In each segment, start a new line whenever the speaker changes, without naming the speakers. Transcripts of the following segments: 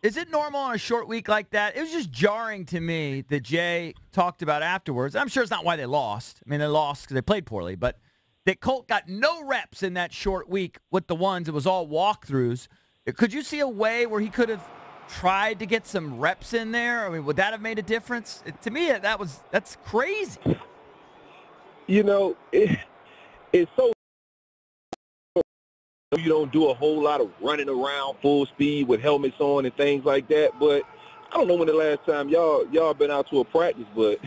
Is it normal on a short week like that? It was just jarring to me that Jay talked about afterwards. I'm sure it's not why they lost. I mean, they lost because they played poorly, but that Colt got no reps in that short week with the ones. It was all walkthroughs. Could you see a way where he could have tried to get some reps in there? I mean, would that have made a difference? To me, that's crazy.
It's so you don't do a whole lot of running around full speed with helmets on and things like that. But I don't know when the last time y'all been out to a practice, but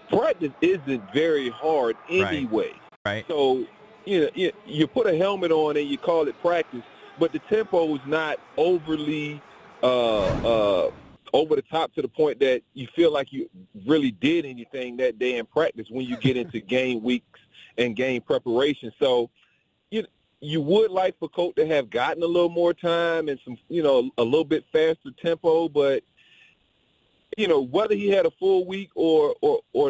practice isn't very hard anyway.
Right.
So you put a helmet on and you call it practice, but the tempo is not overly over the top to the point that you feel like you really did anything that day in practice when you get into game weeks and game preparation. So you would like for Colt to have gotten a little more time and some, a little bit faster tempo, but whether he had a full week or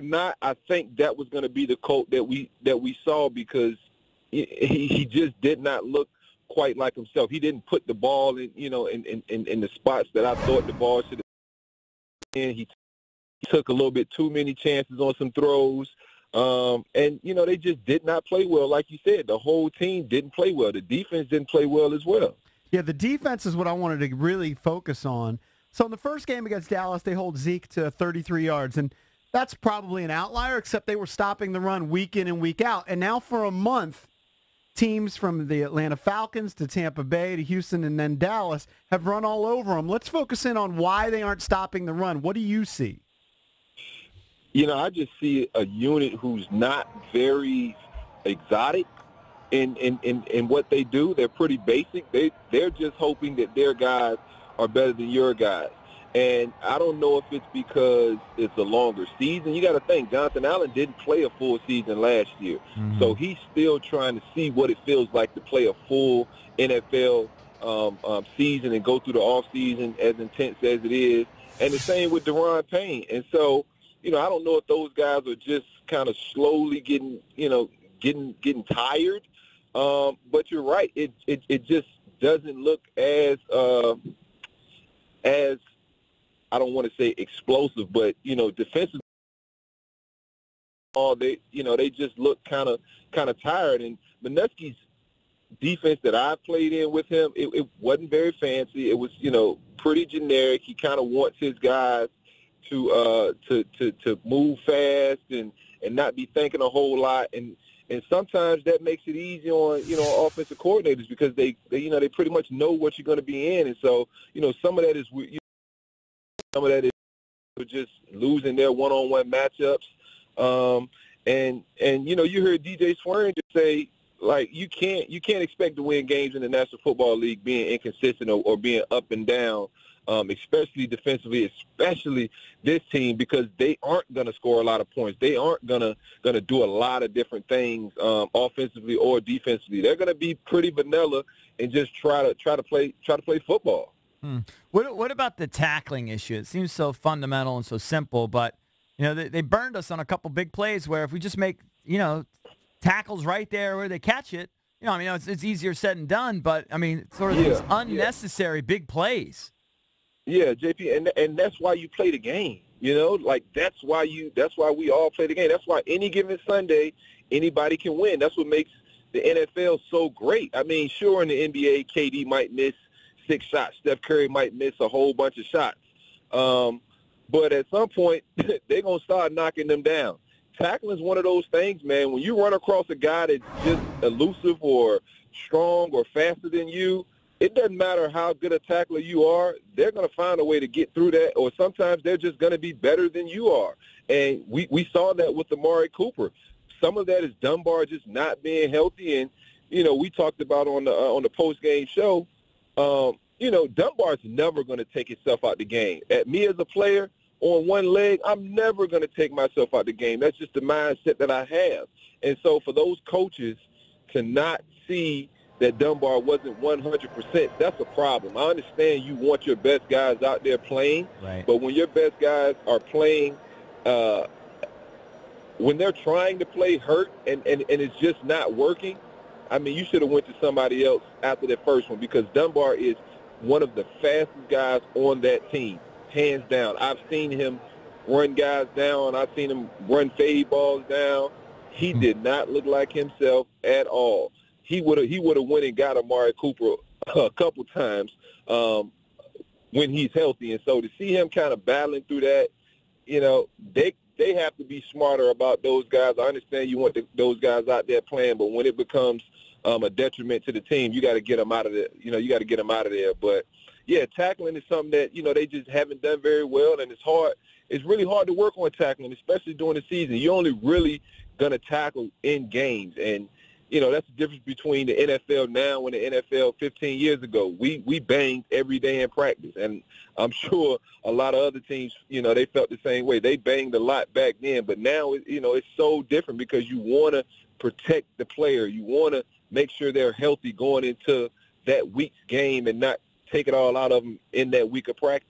not, I think that was going to be the Colt that we saw, because he just did not look quite like himself. He didn't put the ball in the spots that I thought the ball should have been. He took a little bit too many chances on some throws. And they just did not play well. Like you said, the whole team didn't play well. The defense didn't play well as well.
Yeah, the defense is what I wanted to really focus on. So in the first game against Dallas, they hold Zeke to 33 yards, and that's probably an outlier, except they were stopping the run week in and week out. And now for a month, teams from the Atlanta Falcons to Tampa Bay to Houston and then Dallas have run all over them. Let's focus in on why they aren't stopping the run. What do you see?
I just see a unit who's not very exotic in what they do. They're pretty basic. They're just hoping that their guys are better than your guys. And I don't know if it's because it's a longer season. You got to think, Jonathan Allen didn't play a full season last year. Mm-hmm. So he's still trying to see what it feels like to play a full NFL season and go through the offseason as intense as it is. And the same with Deron Payne. And so, I don't know if those guys are just kind of slowly getting tired. But you're right. It just doesn't look as I don't want to say explosive, but defensively, they just look kind of tired. And Manusky's defense that I played in with him, it wasn't very fancy. It was pretty generic. He kind of wants his guys to move fast and not be thinking a whole lot, and sometimes that makes it easy on offensive coordinators, because they pretty much know what you're going to be in, and so some of that is just losing their one-on-one matchups, and you heard DJ Swearing just say, like, you can't expect to win games in the National Football League being inconsistent or being up and down. Especially defensively, especially this team, because they aren't going to score a lot of points. They aren't going to do a lot of different things offensively or defensively. They're going to be pretty vanilla and just try to play football.
What about the tackling issue? It seems so fundamental and so simple, but they burned us on a couple big plays where if we just make tackles right there where they catch it, it's easier said than done. But sort of these unnecessary big plays.
Yeah, JP, and that's why you play the game. That's why we all play the game. That's why any given Sunday, anybody can win. That's what makes the NFL so great. Sure, in the NBA, KD might miss 6 shots. Steph Curry might miss a whole bunch of shots. But at some point, they're going to start knocking them down. Tackling is one of those things, man. When you run across a guy that's just elusive or strong or faster than you, it doesn't matter how good a tackler you are, they're going to find a way to get through that, or sometimes they're just going to be better than you are. And we saw that with Amari Cooper. Some of that is Dunbar just not being healthy, and, we talked about on the post-game show, Dunbar's never going to take himself out the game. At me as a player, on one leg, I'm never going to take myself out the game. That's just the mindset that I have. And so for those coaches to not see that Dunbar wasn't 100%, that's a problem. I understand you want your best guys out there playing,
right,
but when your best guys are playing, when they're trying to play hurt and it's just not working, you should have went to somebody else after that first one, because Dunbar is one of the fastest guys on that team, hands down. I've seen him run guys down. I've seen him run fade balls down. He did not look like himself at all. He would have went and got Amari Cooper a couple times when he's healthy. And so to see him kind of battling through that, you know, they have to be smarter about those guys. I understand you want those guys out there playing, but when it becomes a detriment to the team, you got to get them out of there. You know, you got to get them out of there. But, yeah, tackling is something that, you know, they just haven't done very well, and it's hard. It's really hard to work on tackling, especially during the season. You're only really going to tackle in games. And, you know, that's the difference between the NFL now and the NFL 15 years ago. We banged every day in practice. And I'm sure a lot of other teams, you know, they felt the same way. They banged a lot back then. But now, you know, it's so different because you want to protect the player. You want to make sure they're healthy going into that week's game and not take it all out of them in that week of practice.